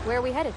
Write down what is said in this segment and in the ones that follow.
Where are we headed?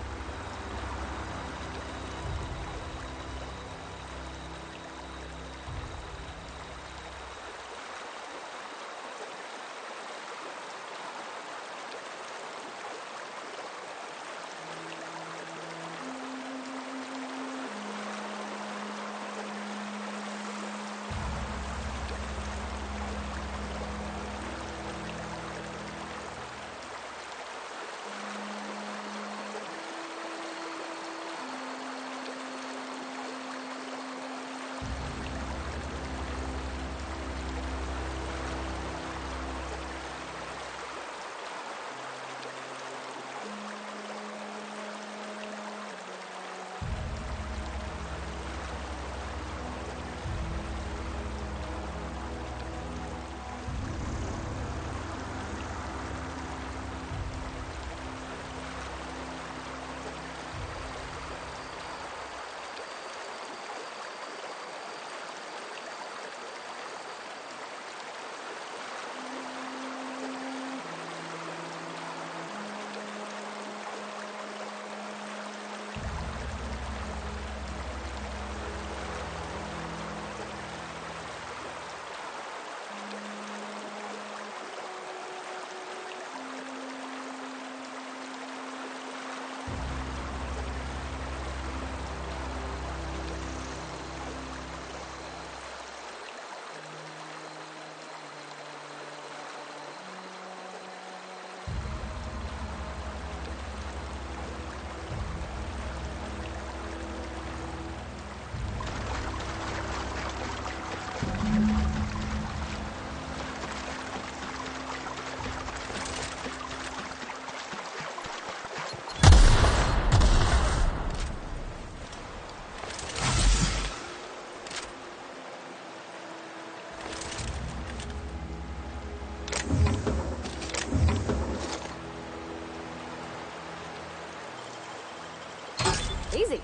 Easy.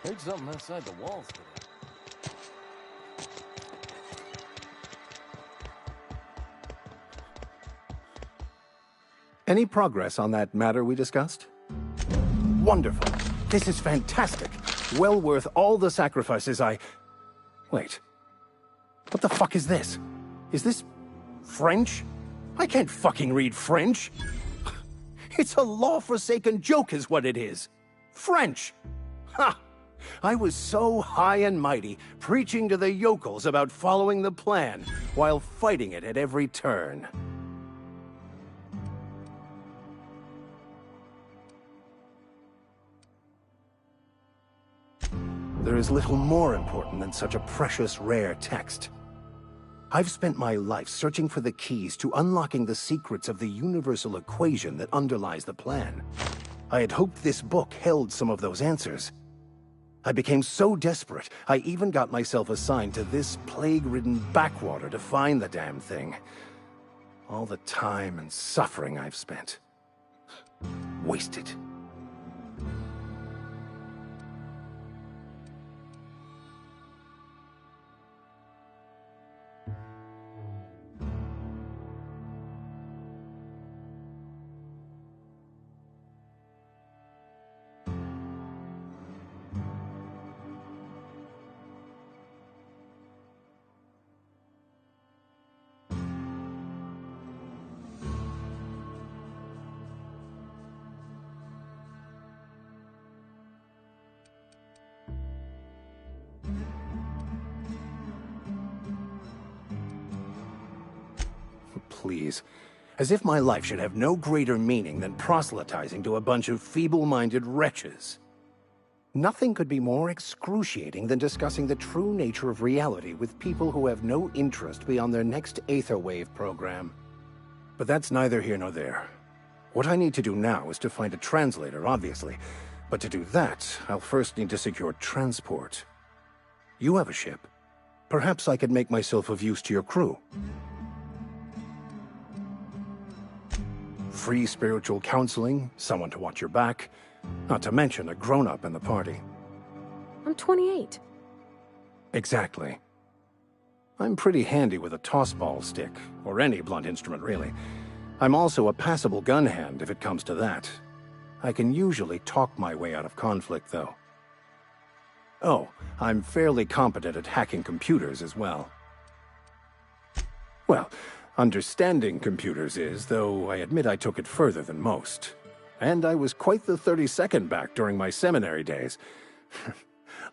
Heard something outside the walls today. Any progress on that matter we discussed? Wonderful. This is fantastic. Well worth all the sacrifices I... Wait. What the fuck is this? Is this... French? I can't fucking read French. It's a law-forsaken joke is what it is. French! Ha! I was so high and mighty, preaching to the yokels about following the plan, while fighting it at every turn. There is little more important than such a precious, rare text. I've spent my life searching for the keys to unlocking the secrets of the universal equation that underlies the plan. I had hoped this book held some of those answers. I became so desperate, I even got myself assigned to this plague-ridden backwater to find the damn thing. All the time and suffering I've spent. Wasted. Please. As if my life should have no greater meaning than proselytizing to a bunch of feeble-minded wretches. Nothing could be more excruciating than discussing the true nature of reality with people who have no interest beyond their next Aetherwave program. But that's neither here nor there. What I need to do now is to find a translator, obviously. But to do that, I'll first need to secure transport. You have a ship. Perhaps I could make myself of use to your crew. Free spiritual counseling, someone to watch your back, not to mention a grown-up in the party. I'm 28. Exactly. I'm pretty handy with a toss-ball stick, or any blunt instrument, really. I'm also a passable gun hand, if it comes to that. I can usually talk my way out of conflict, though. Oh, I'm fairly competent at hacking computers as well. Well, understanding computers is, though I admit I took it further than most. And I was quite the 32nd back during my seminary days.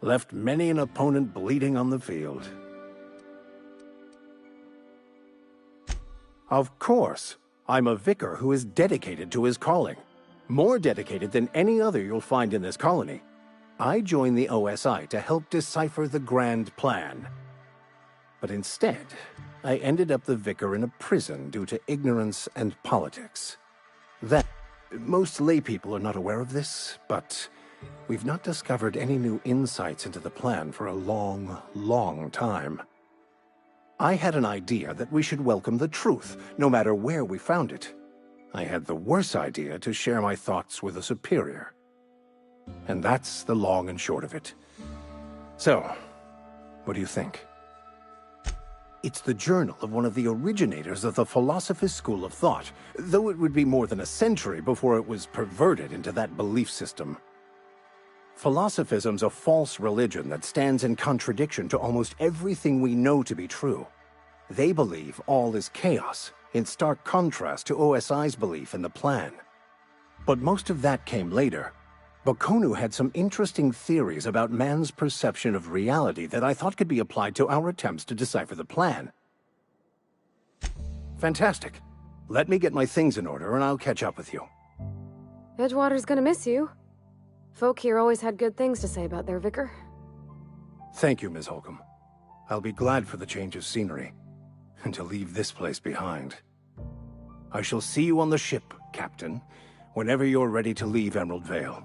Left many an opponent bleeding on the field. Of course, I'm a vicar who is dedicated to his calling. More dedicated than any other you'll find in this colony. I joined the OSI to help decipher the grand plan. But instead, I ended up the vicar in a prison due to ignorance and politics. Most laypeople are not aware of this, but we've not discovered any new insights into the plan for a long, long time. I had an idea that we should welcome the truth, no matter where we found it. I had the worse idea to share my thoughts with a superior. And that's the long and short of it. So, what do you think? It's the journal of one of the originators of the Philosopher's School of Thought, though it would be more than a century before it was perverted into that belief system. Philosophism's a false religion that stands in contradiction to almost everything we know to be true. They believe all is chaos, in stark contrast to OSI's belief in the plan. But most of that came later. Bakonu had some interesting theories about man's perception of reality that I thought could be applied to our attempts to decipher the plan. Fantastic. Let me get my things in order and I'll catch up with you. Edgewater's gonna miss you. Folk here always had good things to say about their vicar. Thank you, Ms. Holcomb. I'll be glad for the change of scenery, and to leave this place behind. I shall see you on the ship, Captain, whenever you're ready to leave Emerald Vale.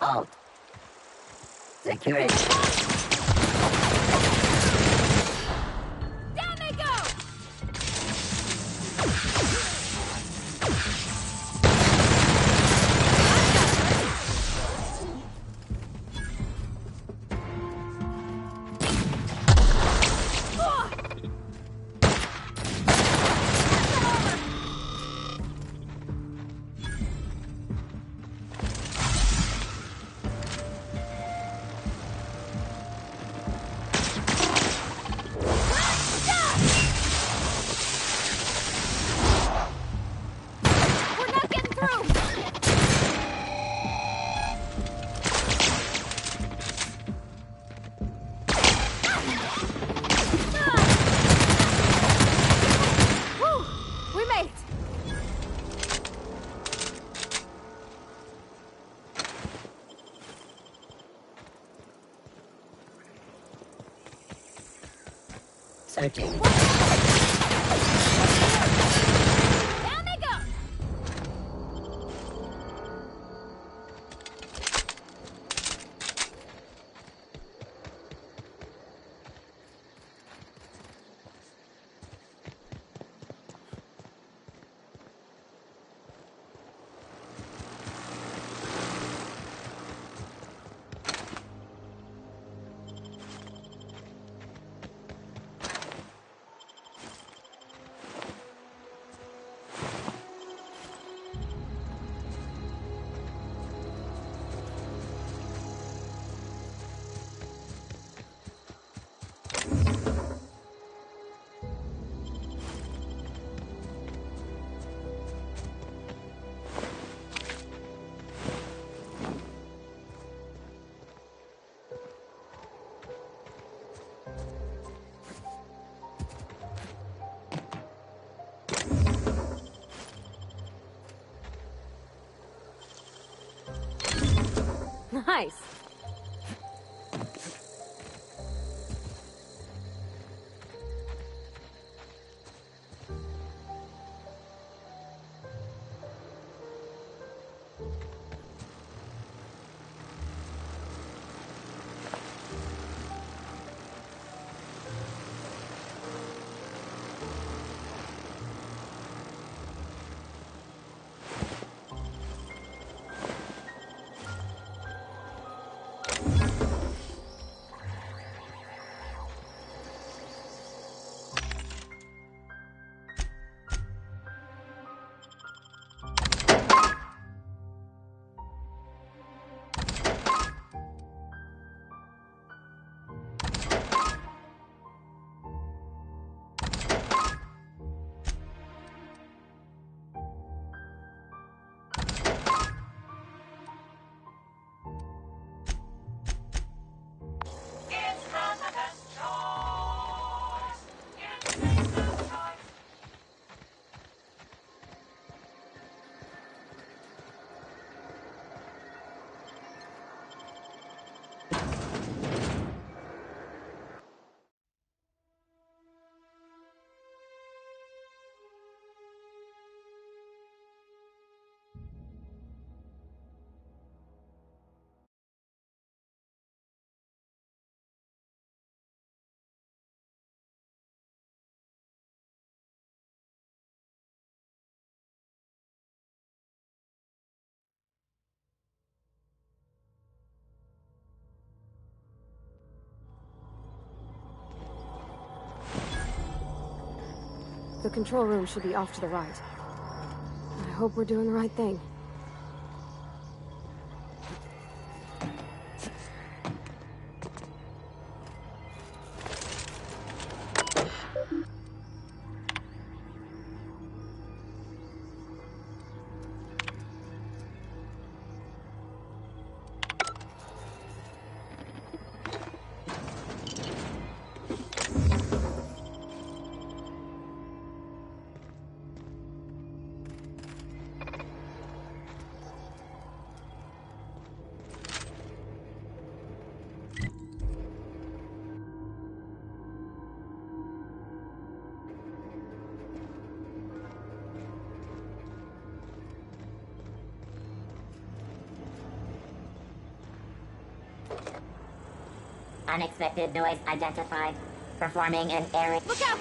Halt! Security! Down they go! Searching. Down they go! Nice. The control room should be off to the right. I hope we're doing the right thing. Unexpected noise identified. Performing an area. Look out!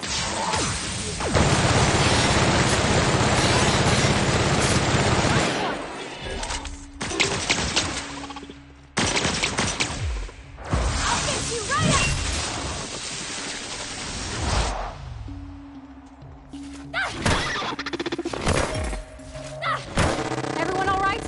I'll get you right up! Everyone all right?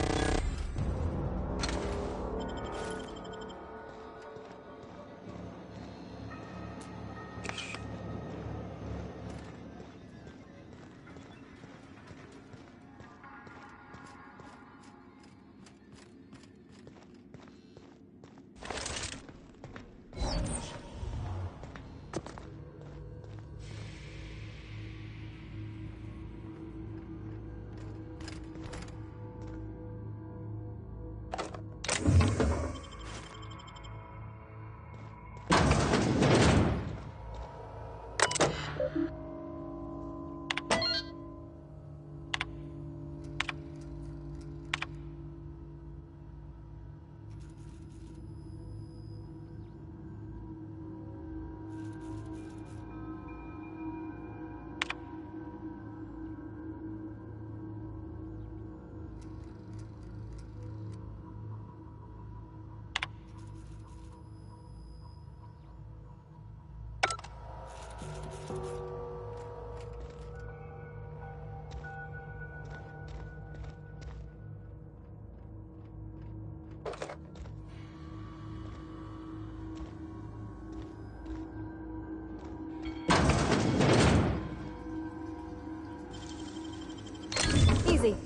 Easy.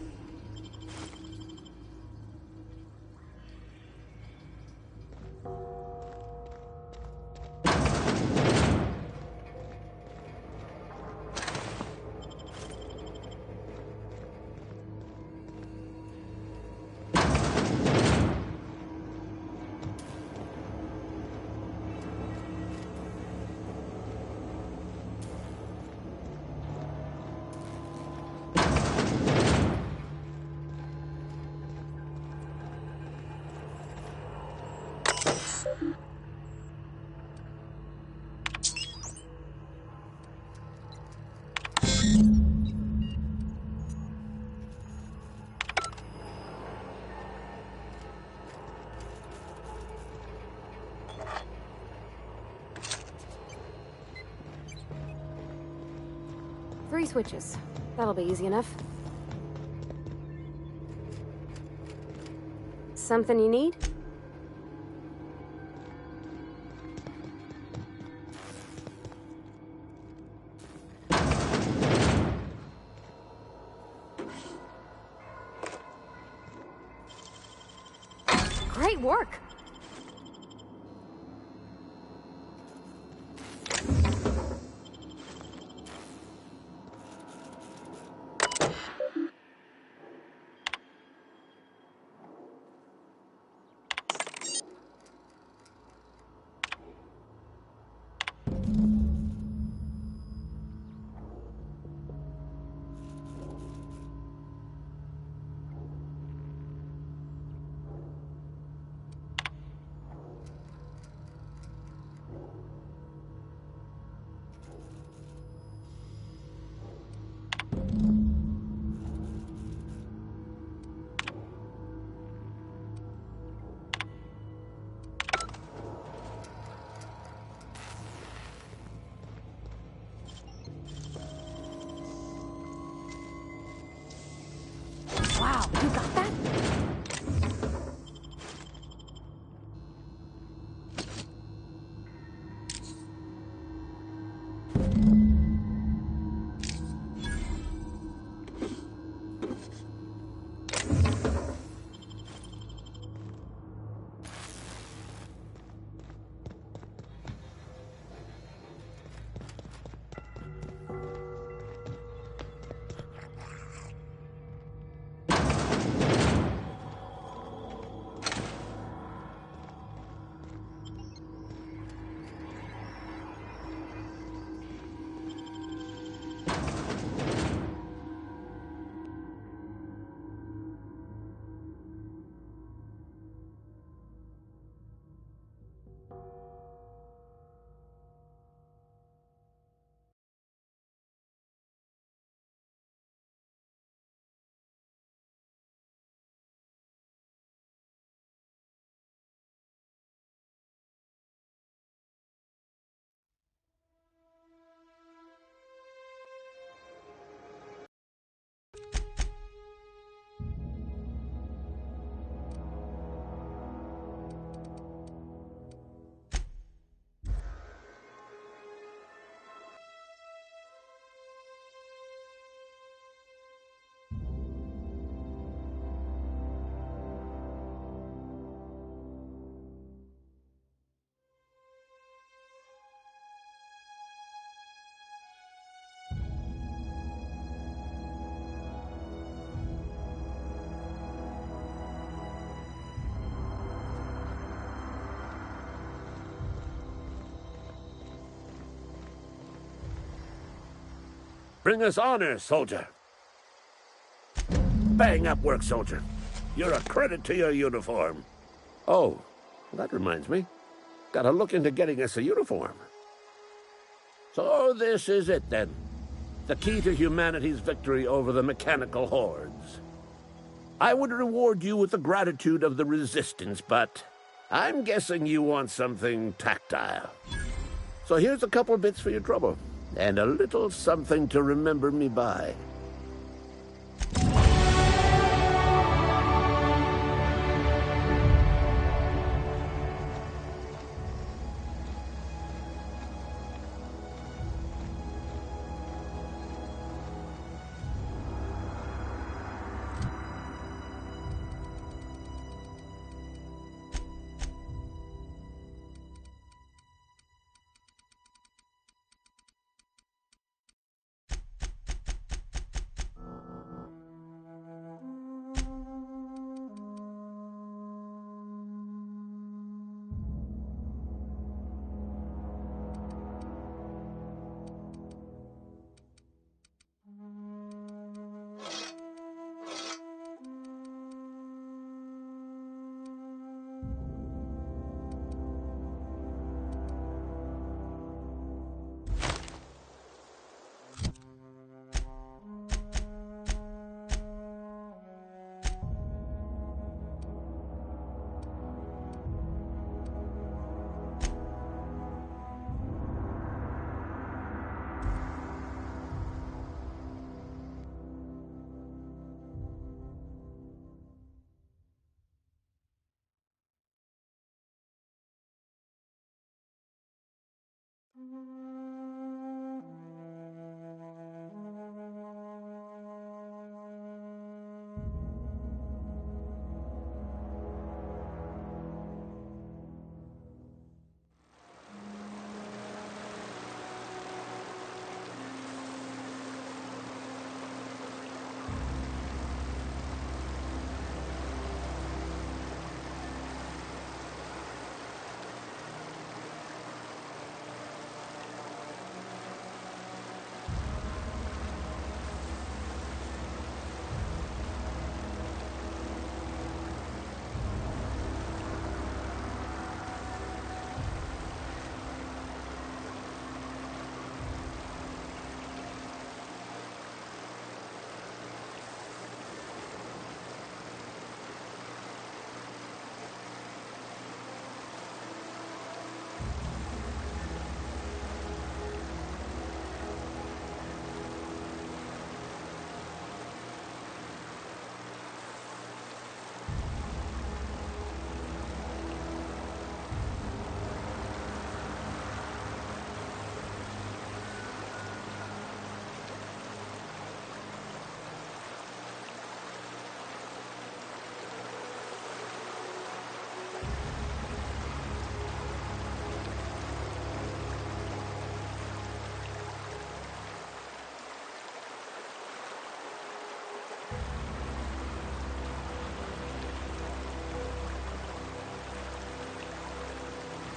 Three switches. That'll be easy enough. Something you need? Great work! Bring us honor, soldier. Bang up work, soldier. You're a credit to your uniform. Oh, that reminds me. Gotta look into getting us a uniform. So this is it, then. The key to humanity's victory over the mechanical hordes. I would reward you with the gratitude of the resistance, but I'm guessing you want something tactile. So here's a couple bits for your trouble, and a little something to remember me by.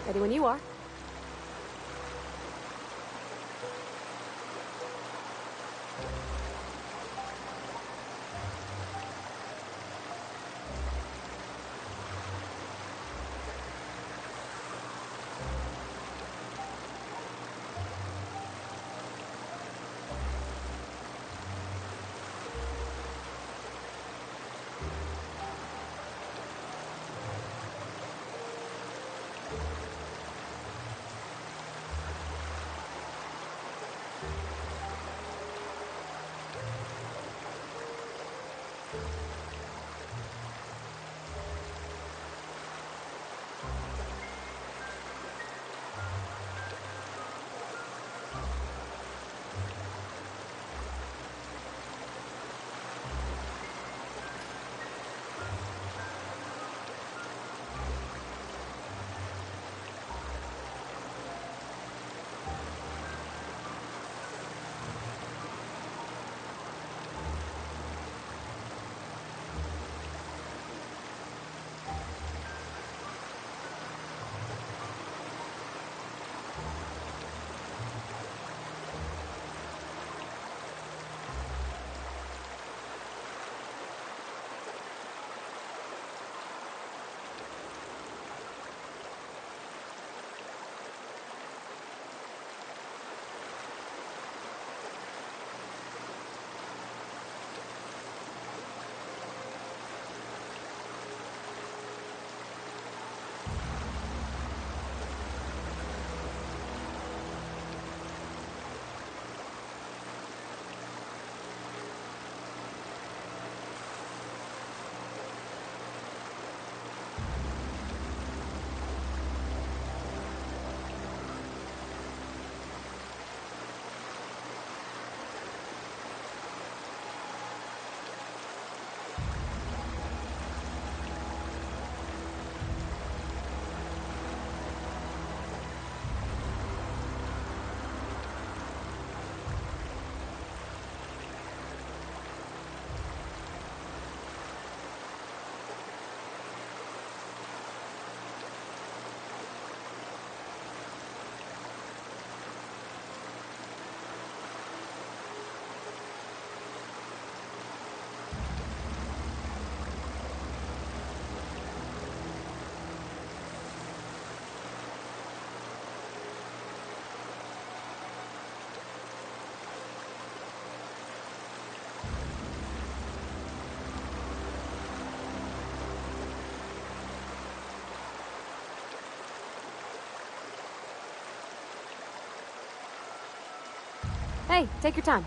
Ready when you are. Hey, take your time.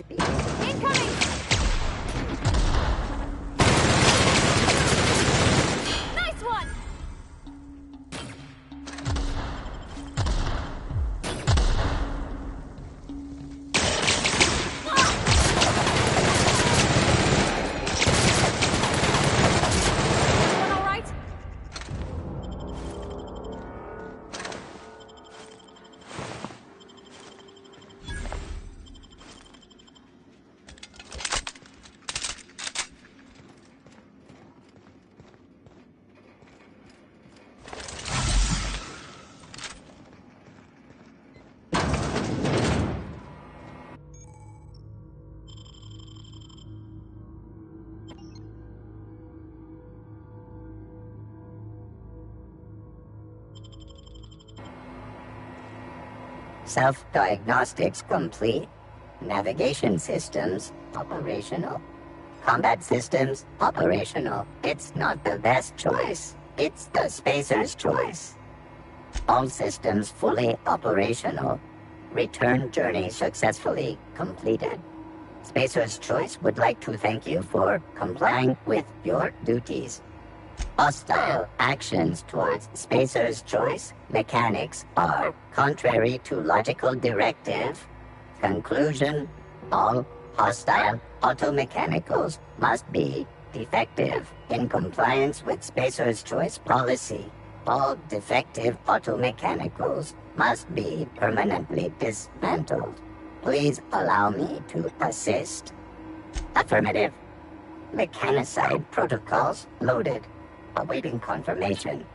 Incoming! Nice one! Everyone all right? Self-diagnostics complete. Navigation systems operational. Combat systems operational. It's not the best choice. It's the spacer's choice. All systems fully operational. Return journey successfully completed. Spacer's Choice would like to thank you for complying with your duties. Hostile actions towards Spacer's Choice mechanics are contrary to logical directive. Conclusion: all hostile automechanicals must be defective in compliance with Spacer's Choice policy. All defective automechanicals must be permanently dismantled. Please allow me to assist. Affirmative. Mechanicide protocols loaded. Awaiting confirmation.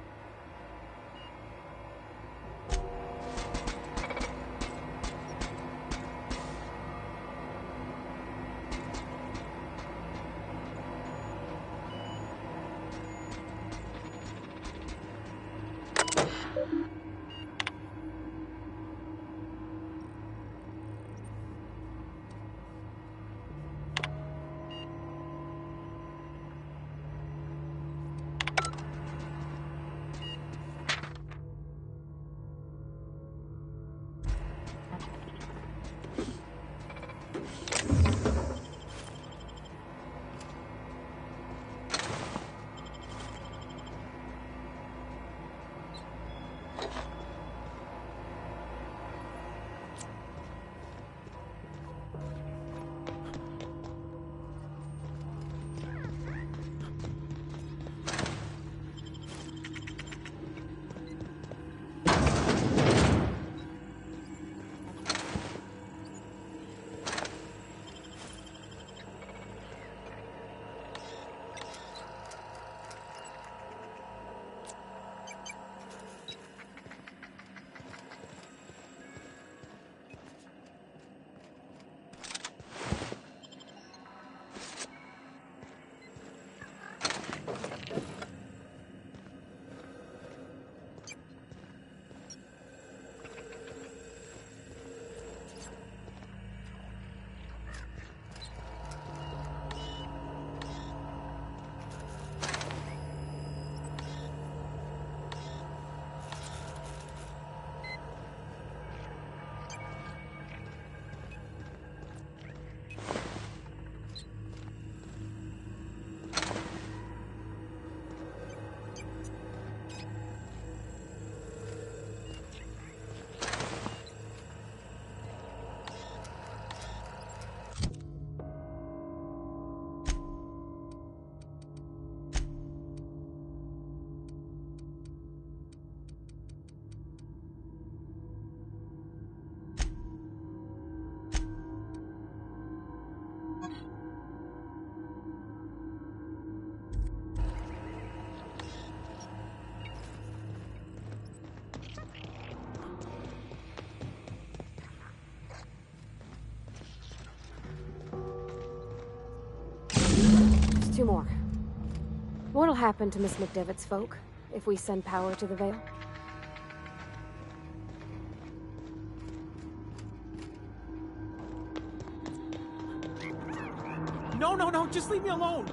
Two more. What'll happen to Miss McDevitt's folk if we send power to the Vale? No, just leave me alone!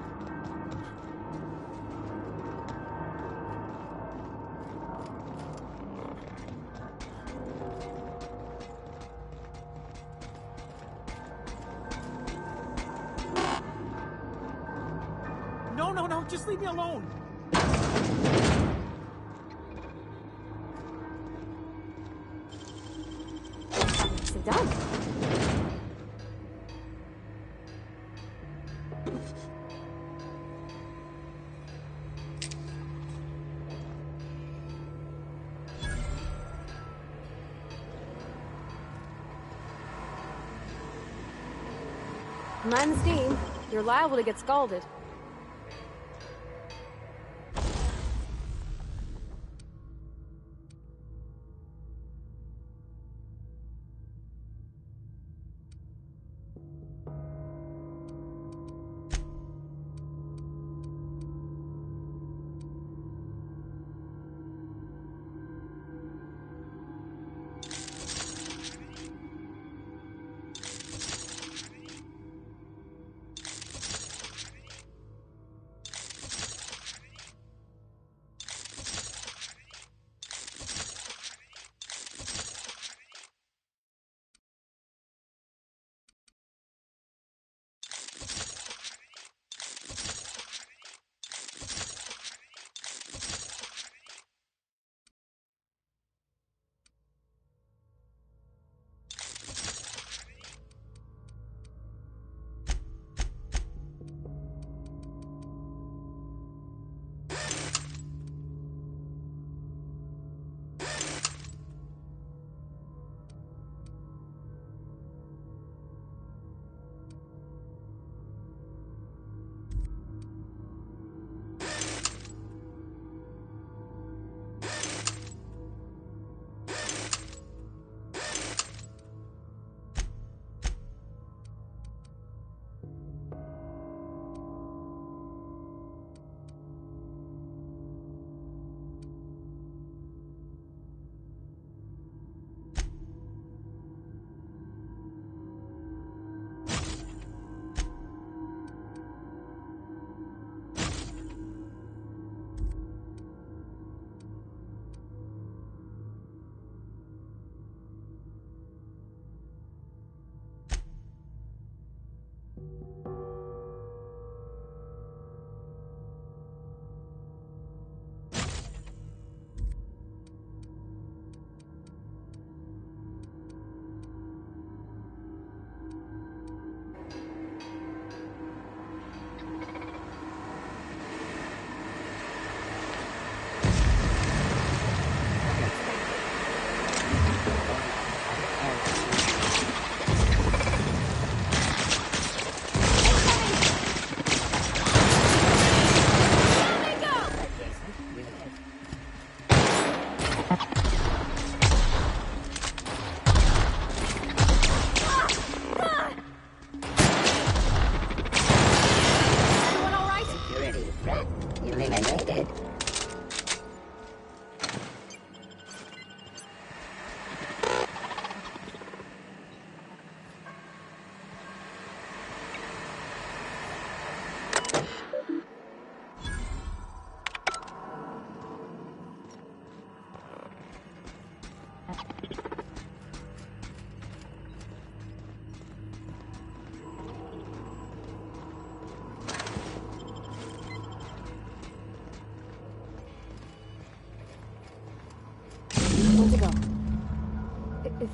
No, just leave me alone! Sit down. Mind the steam. You're liable to get scalded.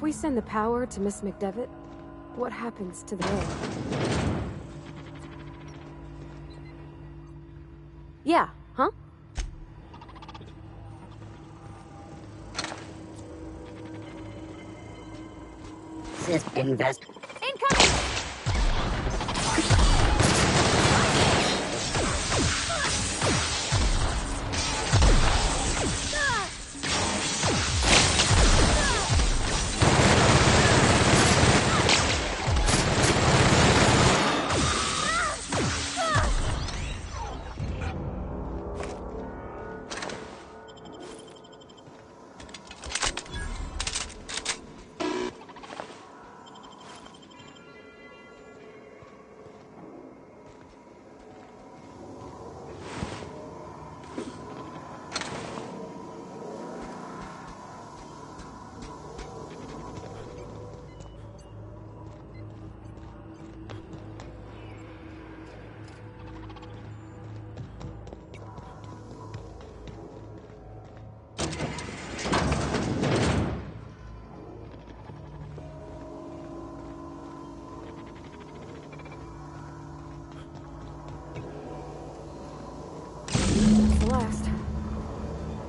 If we send the power to Miss McDevitt, what happens to the mail? Yeah, huh? Invest. Incoming!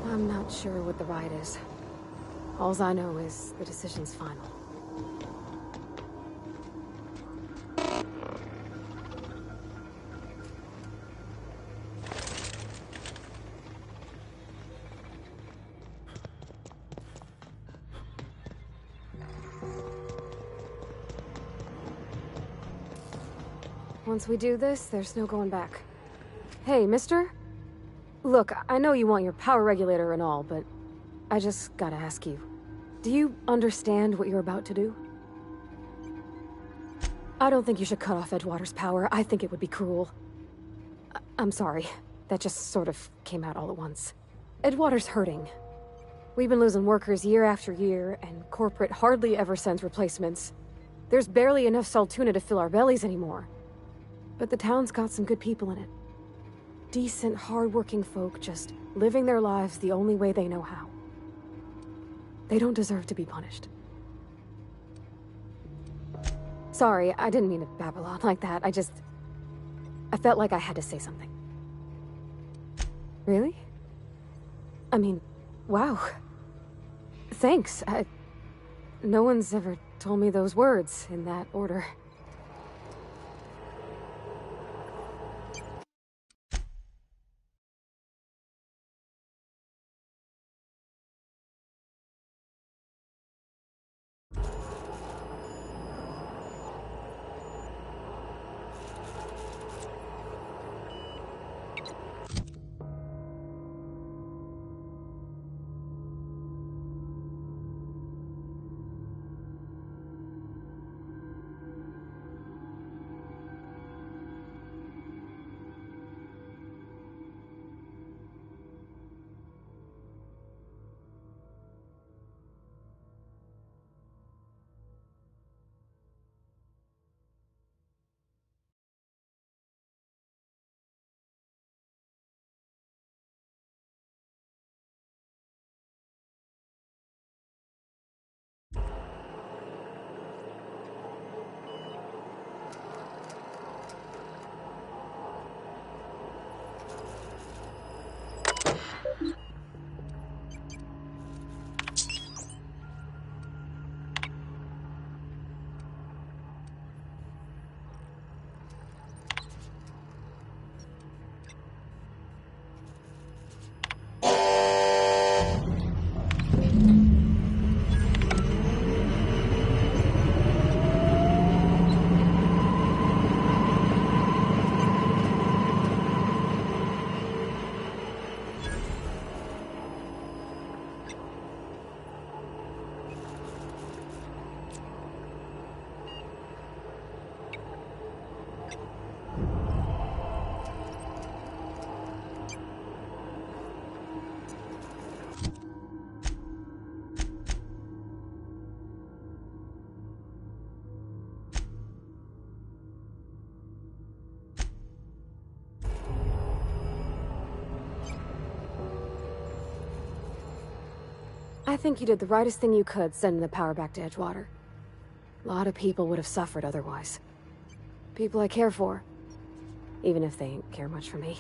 I'm not sure what the ride is. All I know is the decision's final. Once we do this, there's no going back. Hey, mister? Look, I know you want your power regulator and all, but I just gotta ask you. Do you understand what you're about to do? I don't think you should cut off Edgewater's power. I think it would be cruel. I'm sorry. That just sort of came out all at once. Edgewater's hurting. We've been losing workers year after year, and corporate hardly ever sends replacements. There's barely enough Saltuna to fill our bellies anymore. But the town's got some good people in it. Decent, hard-working folk just living their lives the only way they know how. They don't deserve to be punished. Sorry, I didn't mean to babble on like that. I felt like I had to say something. Really? I mean, wow. Thanks. No one's ever told me those words in that order. I think you did the rightest thing you could sending the power back to Edgewater. A lot of people would have suffered otherwise. People I care for. Even if they ain't care much for me.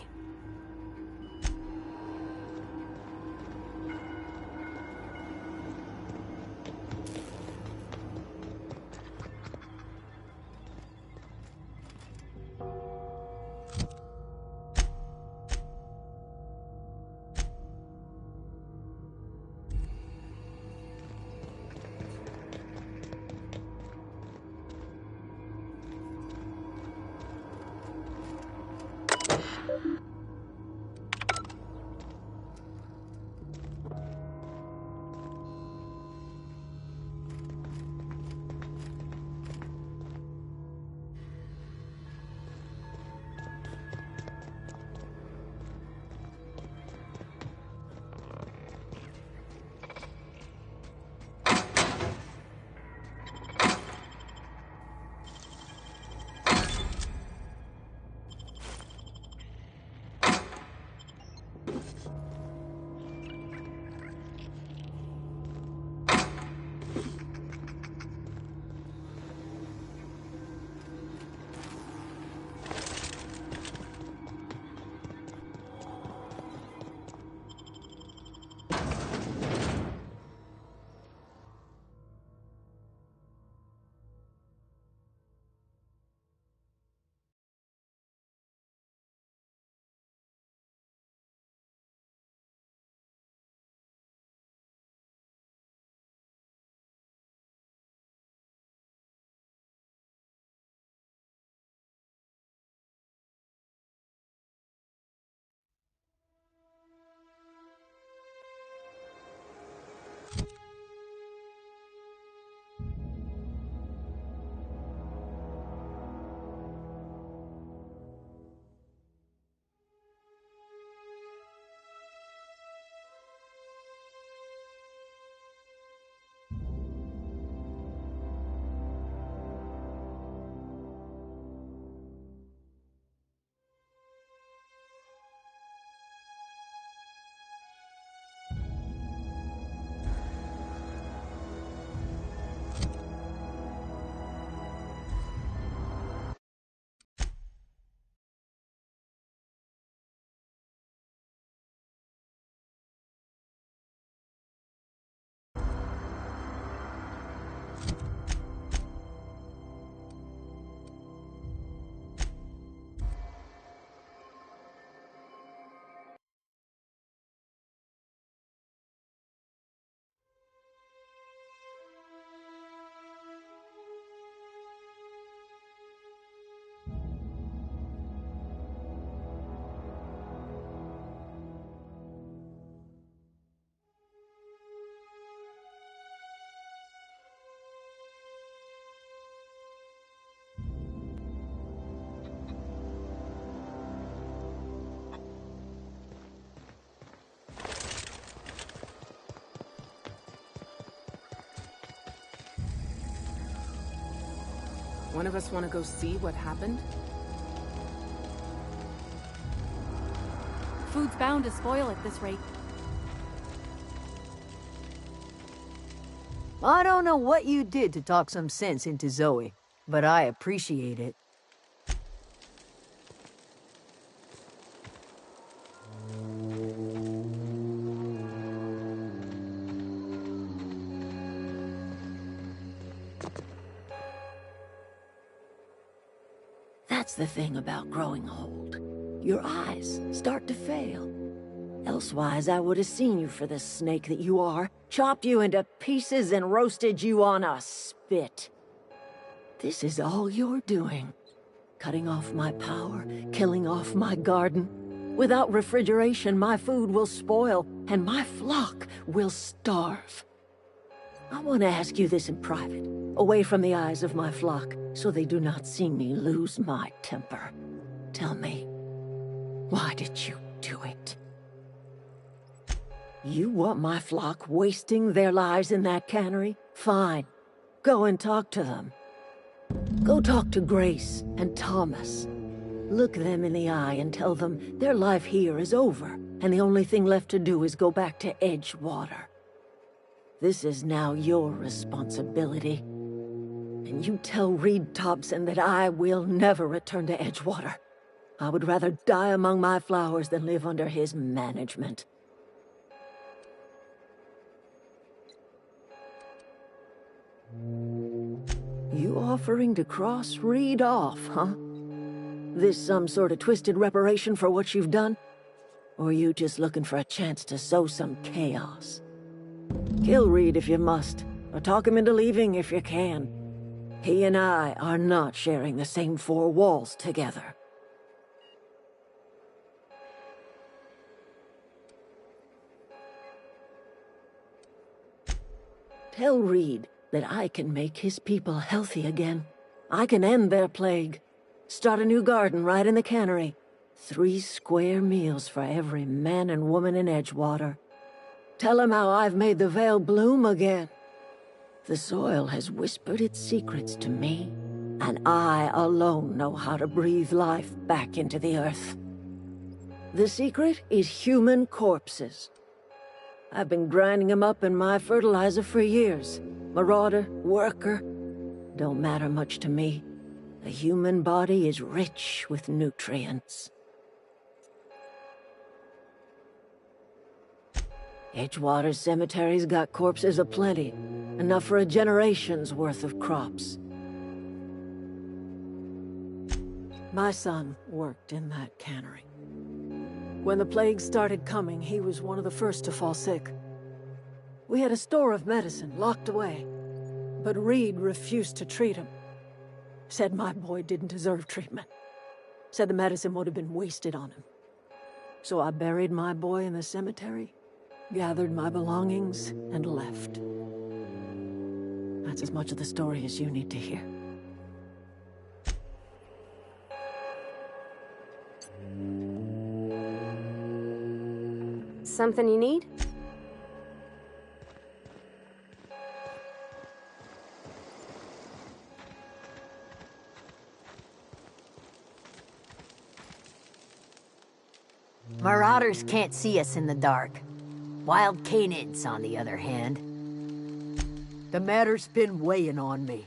One of us want to go see what happened? Food's bound to spoil at this rate. I don't know what you did to talk some sense into Zoe, but I appreciate it. That's the thing about growing old. Your eyes start to fail. Elsewise, I would have seen you for the snake that you are, chopped you into pieces and roasted you on a spit. This is all you're doing. Cutting off my power, killing off my garden. Without refrigeration, my food will spoil, and my flock will starve. I want to ask you this in private, away from the eyes of my flock, so they do not see me lose my temper. Tell me, why did you do it? You want my flock wasting their lives in that cannery? Fine. Go and talk to them. Go talk to Grace and Thomas. Look them in the eye and tell them their life here is over, and the only thing left to do is go back to Edgewater. This is now your responsibility. And you tell Reed Thompson that I will never return to Edgewater. I would rather die among my flowers than live under his management. You offering to cross Reed off, huh? This some sort of twisted reparation for what you've done? Or you just looking for a chance to sow some chaos? Kill Reed if you must, or talk him into leaving if you can. He and I are not sharing the same four walls together. Tell Reed that I can make his people healthy again. I can end their plague. Start a new garden right in the cannery. 3 square meals for every man and woman in Edgewater. Tell him how I've made the Vale bloom again. The soil has whispered its secrets to me, and I alone know how to breathe life back into the earth. The secret is human corpses. I've been grinding them up in my fertilizer for years. Marauder, worker, don't matter much to me. The human body is rich with nutrients. Edgewater Cemetery's got corpses aplenty, enough for a generation's worth of crops. My son worked in that cannery. When the plague started coming, he was one of the first to fall sick. We had a store of medicine locked away, but Reed refused to treat him. Said my boy didn't deserve treatment. Said the medicine would have been wasted on him. So I buried my boy in the cemetery, gathered my belongings, and left. That's as much of the story as you need to hear. Something you need? Marauders can't see us in the dark. Wild canids, on the other hand. The matter's been weighing on me.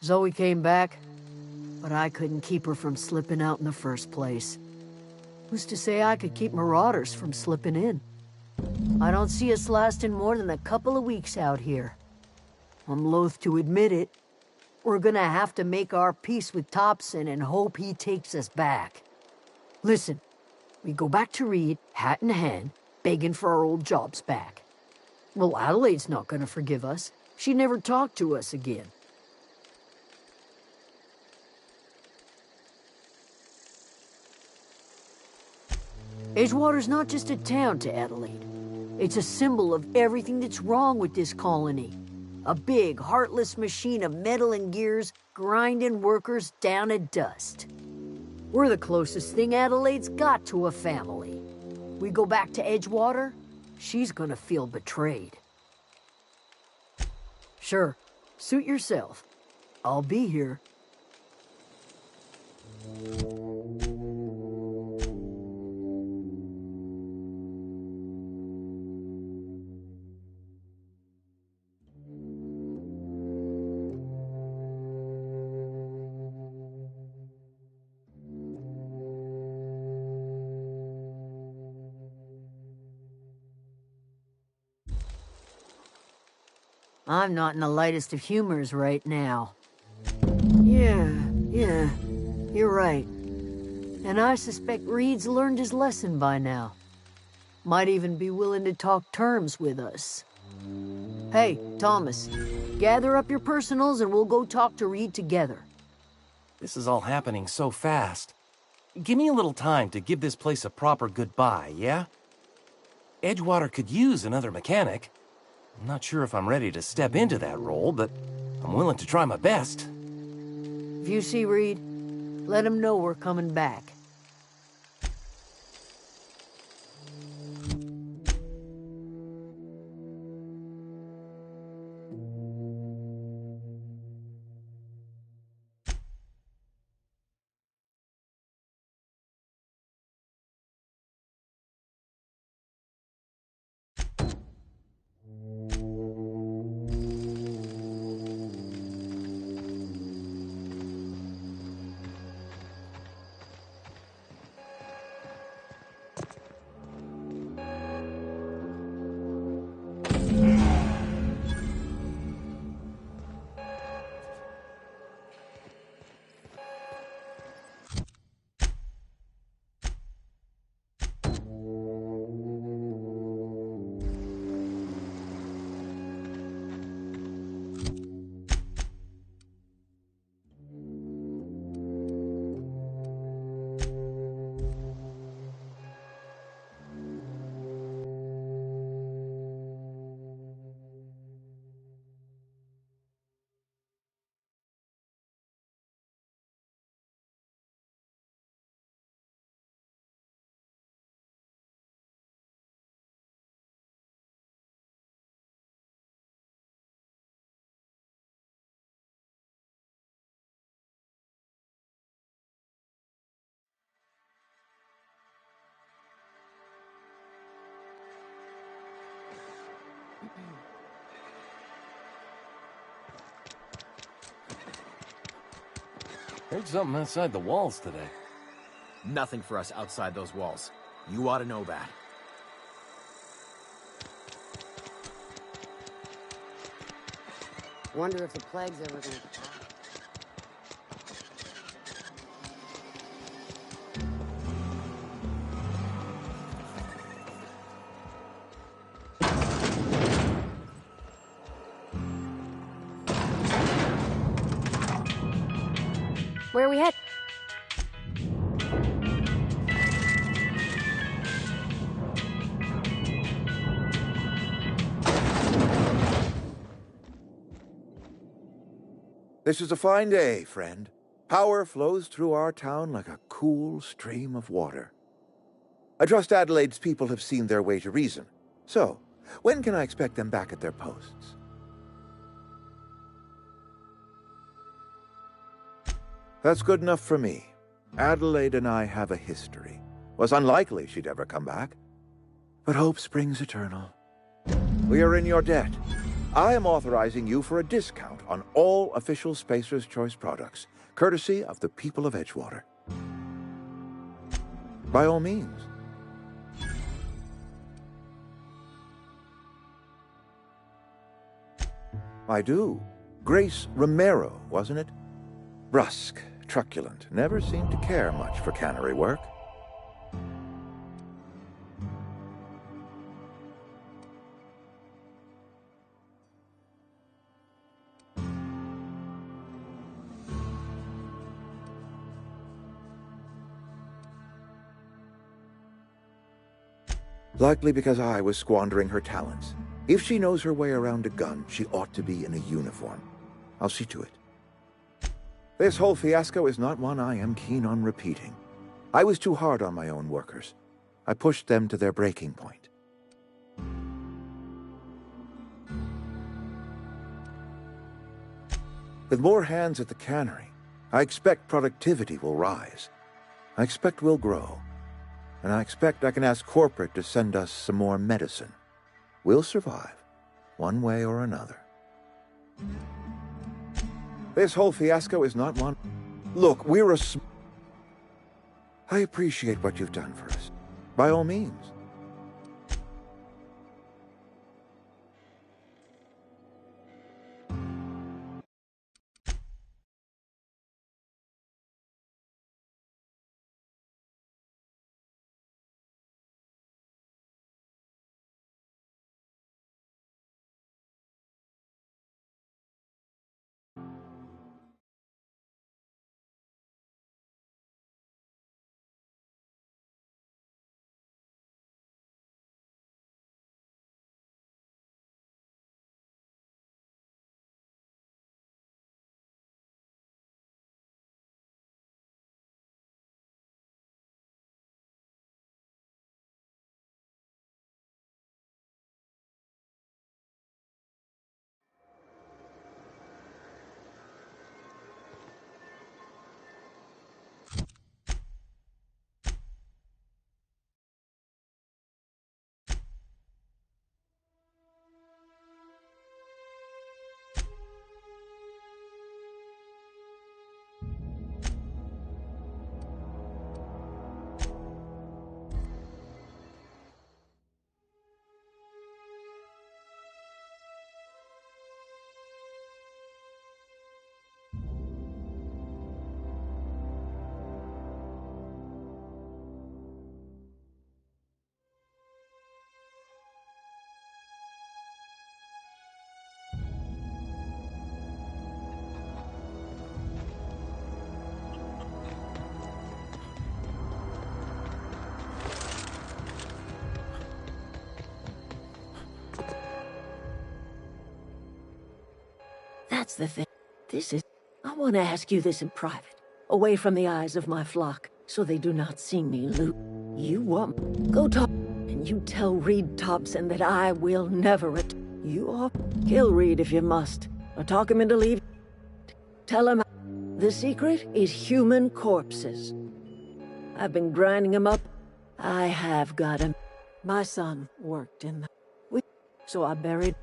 Zoe came back, but I couldn't keep her from slipping out in the first place. Who's to say I could keep marauders from slipping in? I don't see us lasting more than a couple of weeks out here. I'm loath to admit it. We're gonna have to make our peace with Thompson and hope he takes us back. Listen, we go back to Reed, hat in hand, begging for our old jobs back. Well, Adelaide's not gonna forgive us. She never talked to us again. Edgewater's not just a town to Adelaide. It's a symbol of everything that's wrong with this colony. A big, heartless machine of metal and gears grinding workers down to dust. We're the closest thing Adelaide's got to a family. We go back to Edgewater, she's gonna feel betrayed. Sure, suit yourself. I'll be here. I'm not in the lightest of humors right now. Yeah, you're right. And I suspect Reed's learned his lesson by now. Might even be willing to talk terms with us. Hey, Thomas, gather up your personals and we'll go talk to Reed together. This is all happening so fast. Give me a little time to give this place a proper goodbye, yeah? Edgewater could use another mechanic. I'm not sure if I'm ready to step into that role, but I'm willing to try my best. If you see Reed, let him know we're coming back. Heard something outside the walls today. Nothing for us outside those walls. You ought to know that. Wonder if the plague's ever gonna pass. Where are we headed? This is a fine day, friend. Power flows through our town like a cool stream of water. I trust Adelaide's people have seen their way to reason. So, when can I expect them back at their posts? That's good enough for me. Adelaide and I have a history. Was unlikely she'd ever come back. But hope springs eternal. We are in your debt. I am authorizing you for a discount on all official Spacer's Choice products, courtesy of the people of Edgewater. By all means. I do. Grace Romero, wasn't it? Brusque, truculent, never seemed to care much for cannery work. Likely because I was squandering her talents. If she knows her way around a gun, she ought to be in a uniform. I'll see to it. This whole fiasco is not one I am keen on repeating. I was too hard on my own workers. I pushed them to their breaking point. With more hands at the cannery, I expect productivity will rise. I expect we'll grow. And I expect I can ask corporate to send us some more medicine. We'll survive, one way or another. This whole fiasco is not one... Look, we're a... I appreciate what you've done for us. By all means. That's the thing. I want to ask you this in private, away from the eyes of my flock, so they do not see me loot. You want... Go talk, and you tell Reed Thompson that I will never You ought kill Reed if you must, or talk him into leaving. Tell him the secret is human corpses. I've been grinding them up. I have got him. My son worked in the... So I buried...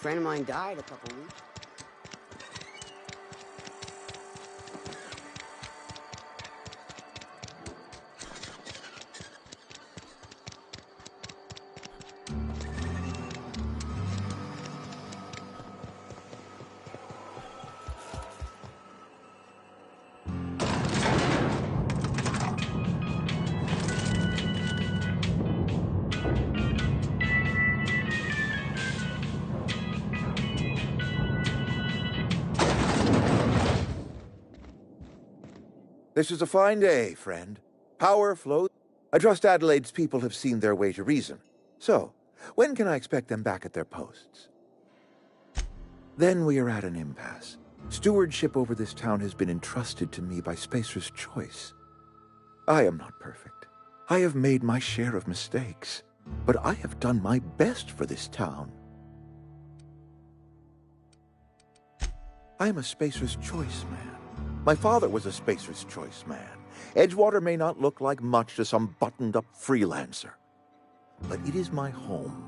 friend of mine died a couple weeks. This is a fine day, friend. Power flows. I trust Adelaide's people have seen their way to reason. So, when can I expect them back at their posts? Then we are at an impasse. Stewardship over this town has been entrusted to me by Spacer's Choice. I am not perfect. I have made my share of mistakes. But I have done my best for this town. I am a Spacer's Choice man. My father was a Spacer's Choice man. Edgewater may not look like much to some buttoned-up freelancer, but it is my home.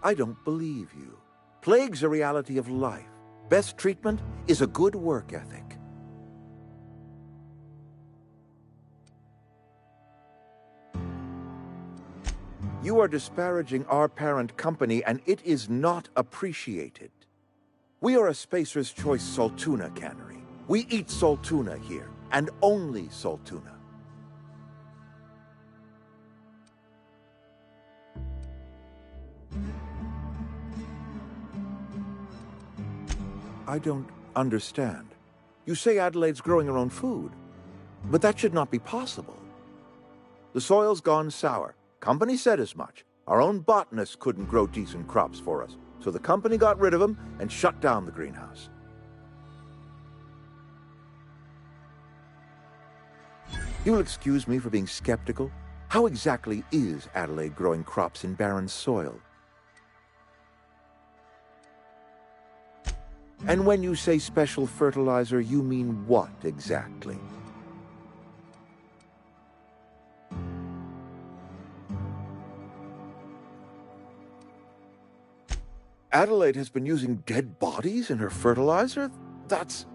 I don't believe you. Plague's a reality of life. Best treatment is a good work ethic. You are disparaging our parent company, and it is not appreciated. We are a Spacer's Choice Saltuna cannery. We eat Saltuna here, and only Saltuna. I don't understand. You say Adelaide's growing her own food, but that should not be possible. The soil's gone sour. Company said as much. Our own botanists couldn't grow decent crops for us, so the company got rid of them and shut down the greenhouse. You'll excuse me for being skeptical. How exactly is Adelaide growing crops in barren soil? And when you say special fertilizer, you mean what exactly? Adelaide has been using dead bodies in her fertilizer? That's...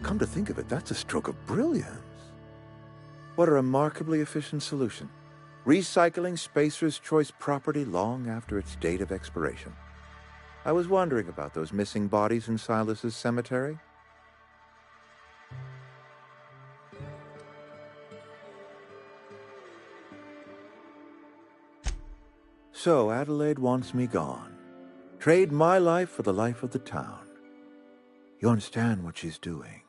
come to think of it, that's a stroke of brilliance. What a remarkably efficient solution. Recycling Spacer's Choice property long after its date of expiration. I was wondering about those missing bodies in Silas's cemetery. So Adelaide wants me gone. Trade my life for the life of the town. You understand what she's doing.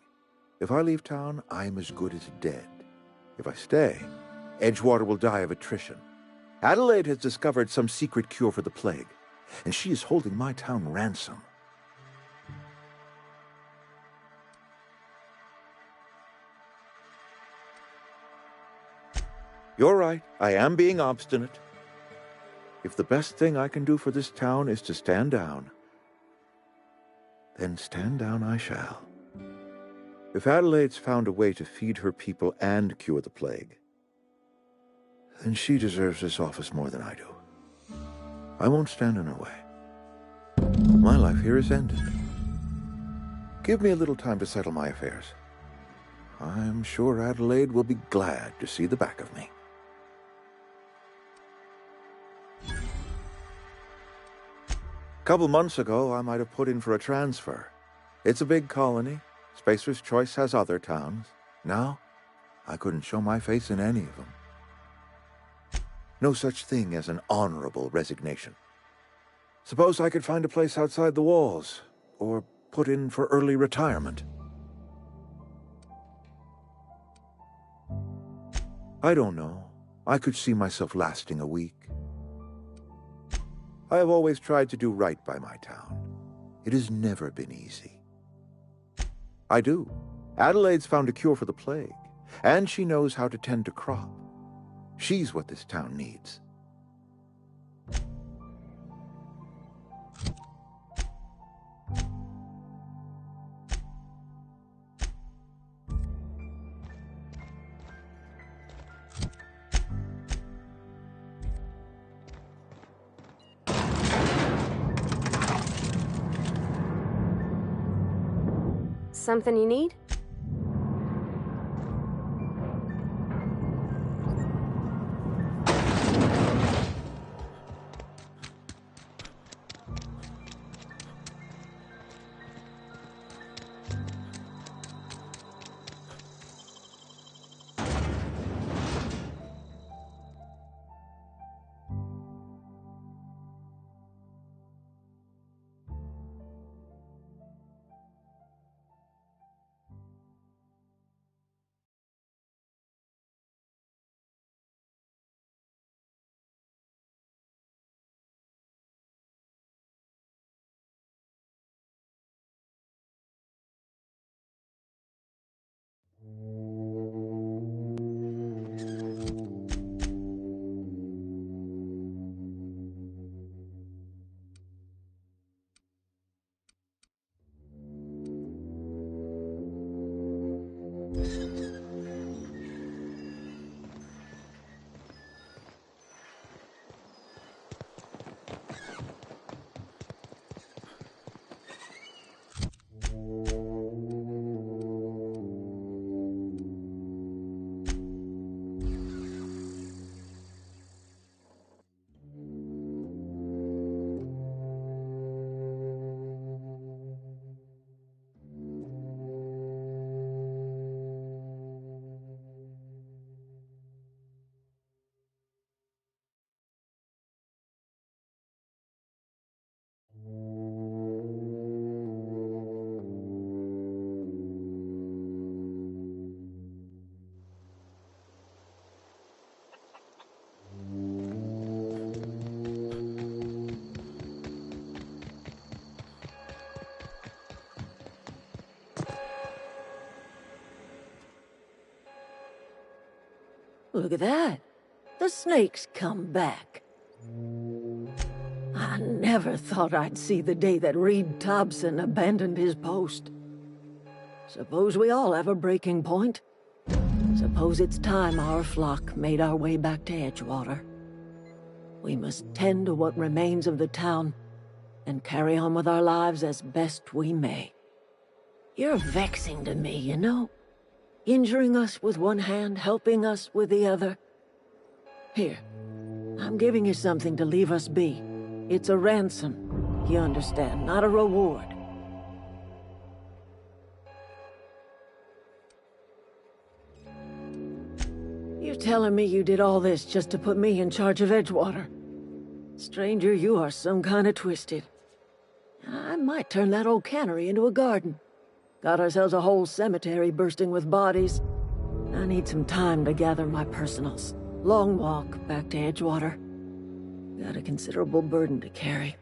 If I leave town, I'm as good as dead. If I stay, Edgewater will die of attrition. Adelaide has discovered some secret cure for the plague, and she is holding my town ransom. You're right, I am being obstinate. If the best thing I can do for this town is to stand down, then stand down I shall. If Adelaide's found a way to feed her people and cure the plague, then she deserves this office more than I do. I won't stand in her way. My life here is ended. Give me a little time to settle my affairs. I'm sure Adelaide will be glad to see the back of me. Couple months ago, I might have put in for a transfer. It's a big colony. Spacer's Choice has other towns. Now, I couldn't show my face in any of them. No such thing as an honorable resignation. Suppose I could find a place outside the walls, or put in for early retirement. I don't know. I could see myself lasting a week. I have always tried to do right by my town. It has never been easy. I do. Adelaide's found a cure for the plague, and she knows how to tend to crop. She's what this town needs. Something you need? Look at that. The snake's come back. I never thought I'd see the day that Reed Thompson abandoned his post. Suppose we all have a breaking point. Suppose it's time our flock made our way back to Edgewater. We must tend to what remains of the town and carry on with our lives as best we may. You're vexing to me, you know? Injuring us with one hand, helping us with the other. Here, I'm giving you something to leave us be. It's a ransom, you understand, not a reward. You're telling me you did all this just to put me in charge of Edgewater? Stranger, you are some kind of twisted. I might turn that old cannery into a garden. Got ourselves a whole cemetery bursting with bodies. I need some time to gather my personals. Long walk back to Edgewater. Got a considerable burden to carry.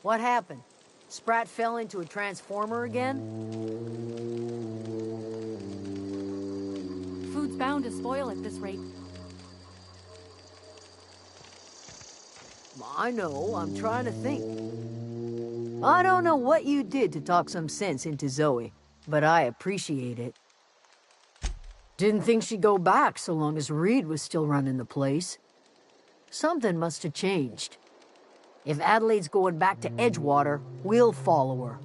What happened? Sprat fell into a transformer again? Food's bound to spoil at this rate. I know, I'm trying to think. I don't know what you did to talk some sense into Zoe, but I appreciate it. Didn't think she'd go back so long as Reed was still running the place. Something must have changed. If Adelaide's going back to Edgewater, we'll follow her.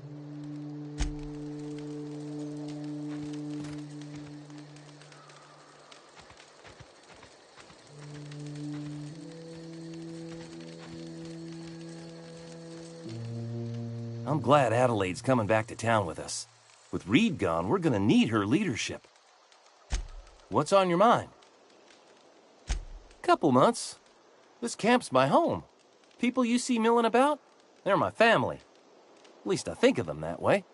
I'm glad Adelaide's coming back to town with us. With Reed gone, we're gonna need her leadership. What's on your mind? Couple months. This camp's my home. People you see milling about, they're my family. At least I think of them that way.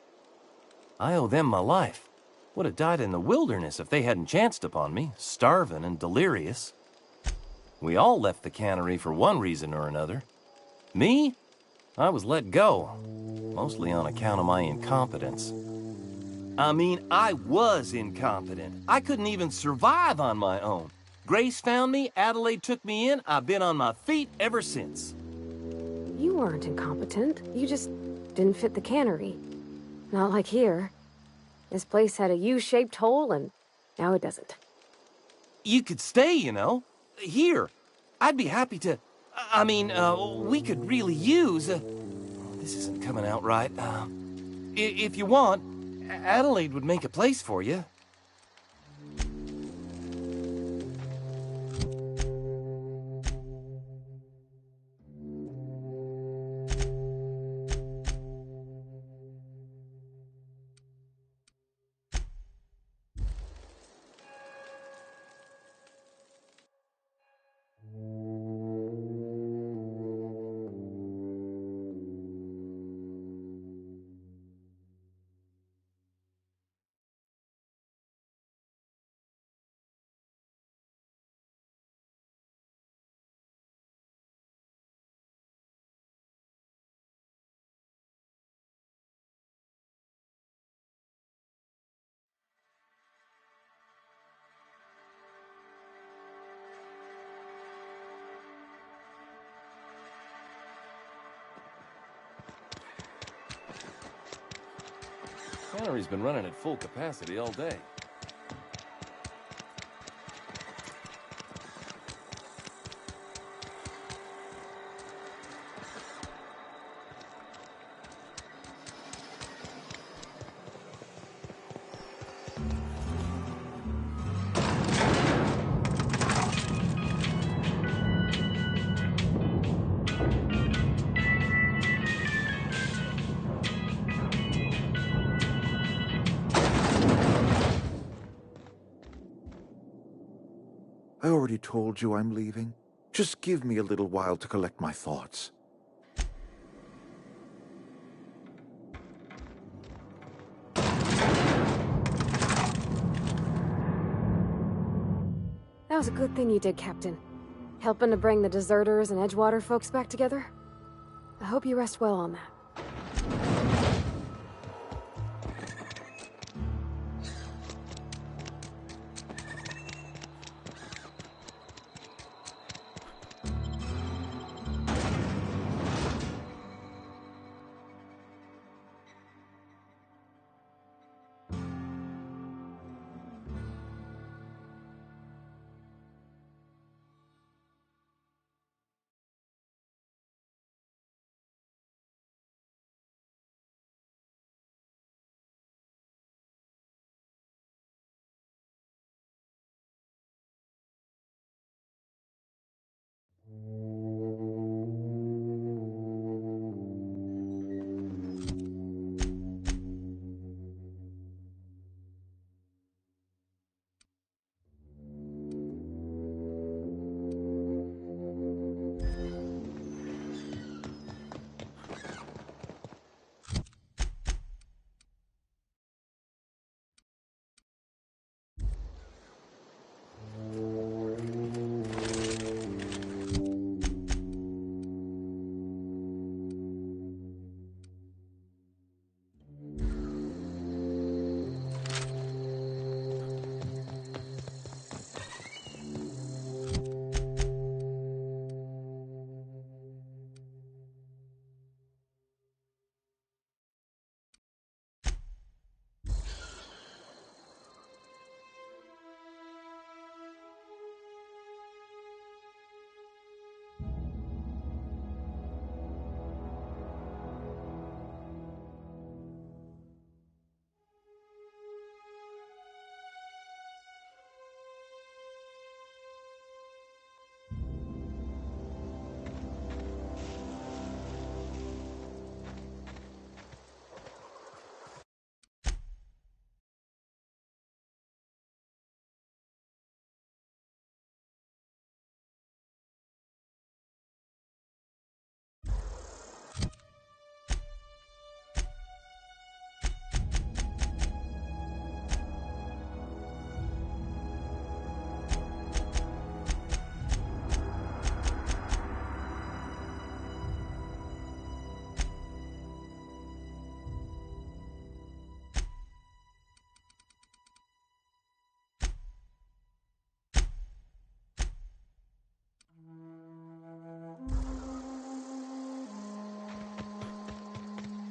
I owe them my life. Would have died in the wilderness if they hadn't chanced upon me, starving and delirious. We all left the cannery for one reason or another. Me? I was let go, mostly on account of my incompetence. I mean, I was incompetent. I couldn't even survive on my own. Grace found me, Adelaide took me in, I've been on my feet ever since. You weren't incompetent. You just didn't fit the cannery. Not like here. This place had a U-shaped hole, and now it doesn't. You could stay, you know. Here. I'd be happy to... I mean, we could really use... this isn't coming out right. If you want, Adelaide would make a place for you. Cannery's been running at full capacity all day. I already told you I'm leaving. Just give me a little while to collect my thoughts. That was a good thing you did, Captain. Helping to bring the deserters and Edgewater folks back together. I hope you rest well on that.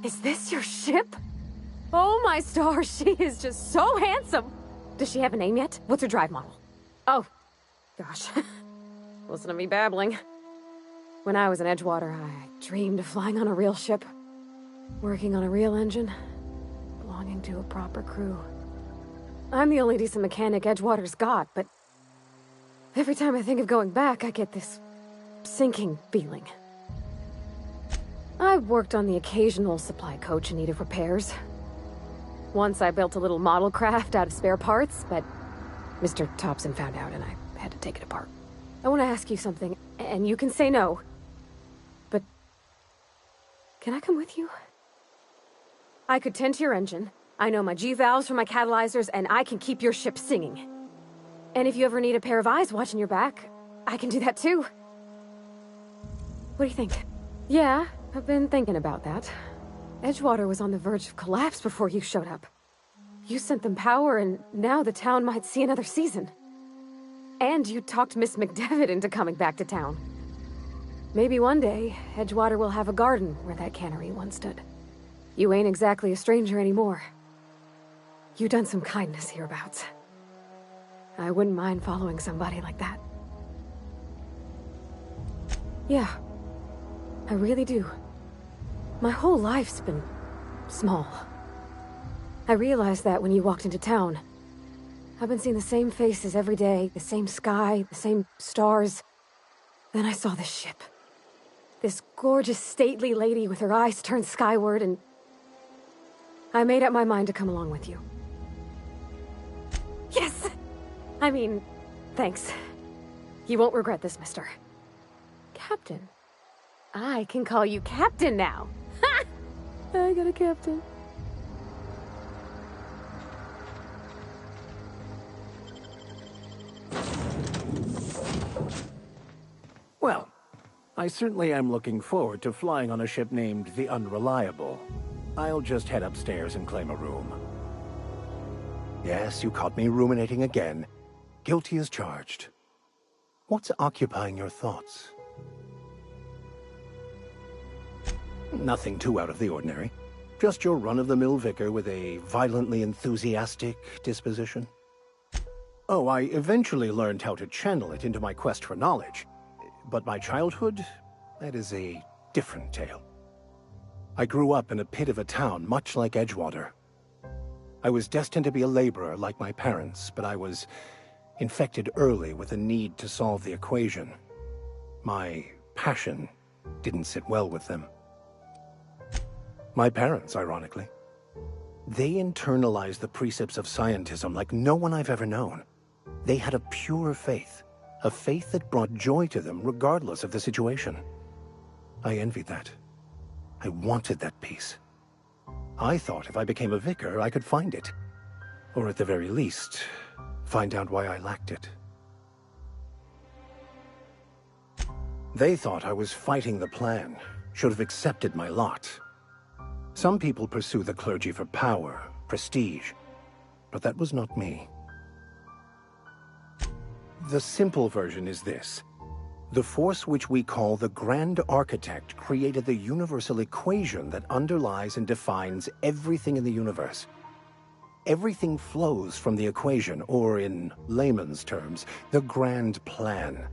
Is this your ship? Oh my stars, she is just so handsome! Does she have a name yet? What's her drive model? Oh, gosh. Listen to me babbling. When I was in Edgewater, I dreamed of flying on a real ship, working on a real engine, belonging to a proper crew. I'm the only decent mechanic Edgewater's got, but every time I think of going back, I get this sinking feeling. I've worked on the occasional supply coach in need of repairs. Once I built a little model craft out of spare parts, but Mr. Thompson found out and I had to take it apart. I want to ask you something, and you can say no, but can I come with you? I could tend to your engine, I know my G-valves for my catalyzers, and I can keep your ship singing. And if you ever need a pair of eyes watching your back, I can do that too. What do you think? Yeah, I've been thinking about that. Edgewater was on the verge of collapse before you showed up. You sent them power, and now the town might see another season. And you talked Miss McDevitt into coming back to town. Maybe one day, Edgewater will have a garden where that cannery once stood. You ain't exactly a stranger anymore. You've done some kindness hereabouts. I wouldn't mind following somebody like that. Yeah, I really do. My whole life's been small. I realized that when you walked into town. I've been seeing the same faces every day, the same sky, the same stars. Then I saw this ship. This gorgeous, stately lady with her eyes turned skyward, and I made up my mind to come along with you. Yes! I mean, thanks. You won't regret this, mister. Captain. I can call you Captain now. Ha! I got a captain. Well, I certainly am looking forward to flying on a ship named the Unreliable. I'll just head upstairs and claim a room. Yes, you caught me ruminating again. Guilty as charged. What's occupying your thoughts? Nothing too out of the ordinary. Just your run-of-the-mill vicar with a violently enthusiastic disposition. Oh, I eventually learned how to channel it into my quest for knowledge. But my childhood, that is a different tale. I grew up in a pit of a town much like Edgewater. I was destined to be a laborer like my parents, but I was infected early with a need to solve the equation. My passion didn't sit well with them. My parents, ironically. They internalized the precepts of scientism like no one I've ever known. They had a pure faith. A faith that brought joy to them regardless of the situation. I envied that. I wanted that peace. I thought if I became a vicar, I could find it. Or at the very least, find out why I lacked it. They thought I was fighting the plan, should have accepted my lot. Some people pursue the clergy for power, prestige, but that was not me. The simple version is this. The force which we call the Grand Architect created the universal equation that underlies and defines everything in the universe. Everything flows from the equation, or in layman's terms, the grand plan.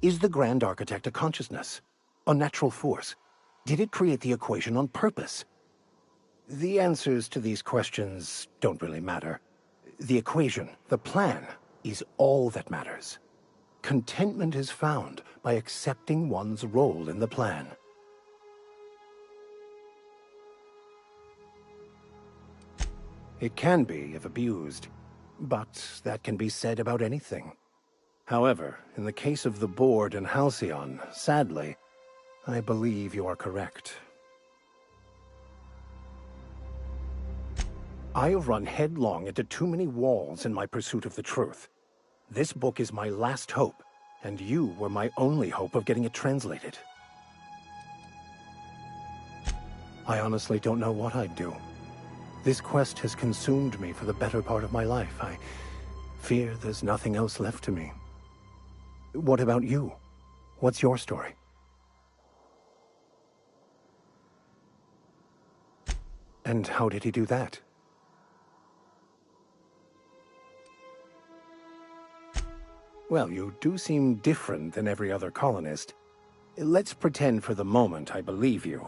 Is the Grand Architect a consciousness? A natural force? Did it create the equation on purpose? The answers to these questions don't really matter. The equation, the plan, is all that matters. Contentment is found by accepting one's role in the plan. It can be if abused, but that can be said about anything. However, in the case of the board and Halcyon, sadly, I believe you are correct. I have run headlong into too many walls in my pursuit of the truth. This book is my last hope, and you were my only hope of getting it translated. I honestly don't know what I'd do. This quest has consumed me for the better part of my life. I fear there's nothing else left to me. What about you? What's your story? And how did he do that? Well, you do seem different than every other colonist. Let's pretend for the moment I believe you.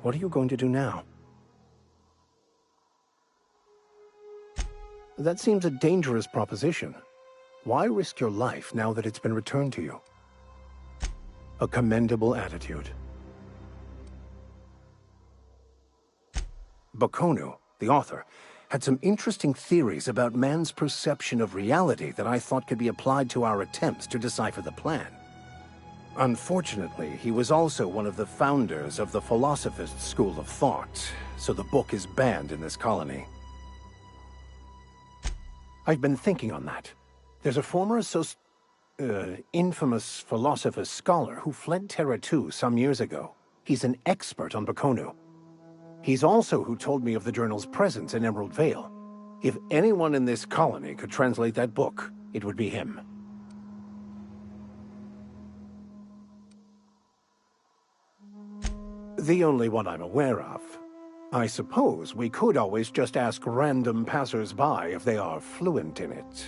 What are you going to do now? That seems a dangerous proposition. Why risk your life now that it's been returned to you? A commendable attitude. Bakonu, the author, had some interesting theories about man's perception of reality that I thought could be applied to our attempts to decipher the plan. Unfortunately, he was also one of the founders of the philosophist school of thought, so the book is banned in this colony. I've been thinking on that. There's a former infamous philosopher scholar who fled Terra 2 some years ago. He's an expert on Bakonu. He's also who told me of the journal's presence in Emerald Vale. If anyone in this colony could translate that book, it would be him. The only one I'm aware of. I suppose we could always just ask random passers-by if they are fluent in it.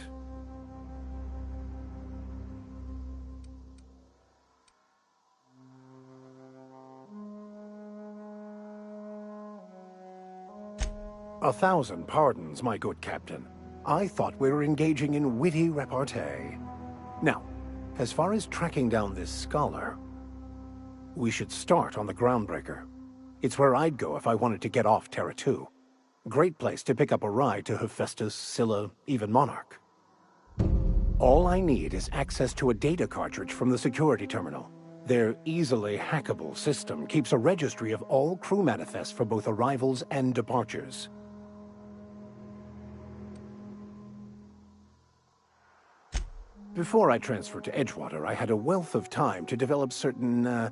A thousand pardons, my good captain. I thought we were engaging in witty repartee. Now, as far as tracking down this scholar, we should start on the Groundbreaker. It's where I'd go if I wanted to get off Terra 2. Great place to pick up a ride to Hephaestus, Scylla, even Monarch. All I need is access to a data cartridge from the security terminal. Their easily hackable system keeps a registry of all crew manifests for both arrivals and departures. Before I transferred to Edgewater, I had a wealth of time to develop certain,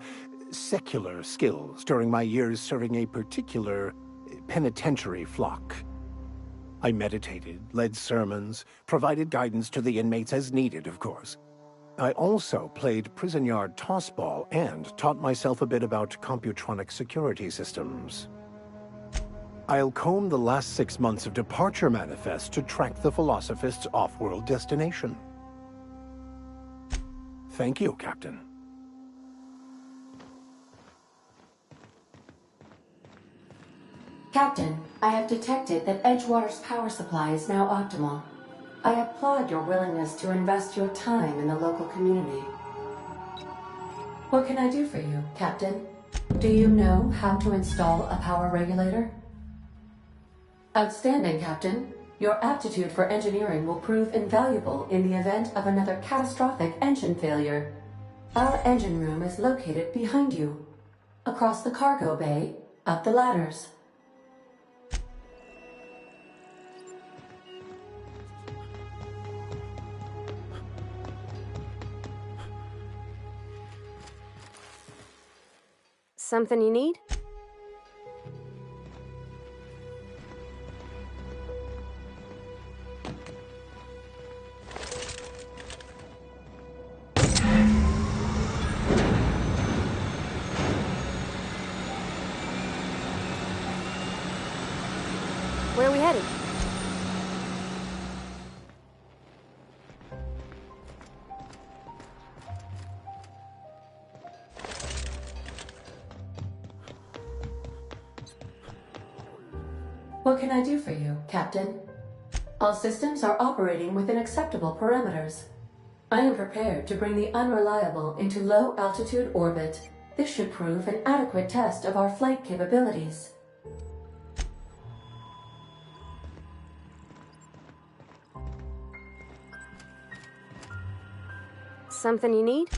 secular skills during my years serving a particular penitentiary flock. I meditated, led sermons, provided guidance to the inmates as needed, of course. I also played prison yard tossball and taught myself a bit about computronic security systems. I'll comb the last 6 months of departure manifest to track the Philosophist's off-world destination. Thank you, Captain. Captain, I have detected that Edgewater's power supply is now optimal. I applaud your willingness to invest your time in the local community. What can I do for you, Captain? Do you know how to install a power regulator? Outstanding, Captain. Your aptitude for engineering will prove invaluable in the event of another catastrophic engine failure. Our engine room is located behind you, across the cargo bay, up the ladders. Something you need? Where are we headed? What can I do for you, Captain? All systems are operating within acceptable parameters. I am prepared to bring the unreliable into low-altitude orbit. This should prove an adequate test of our flight capabilities. Something you need?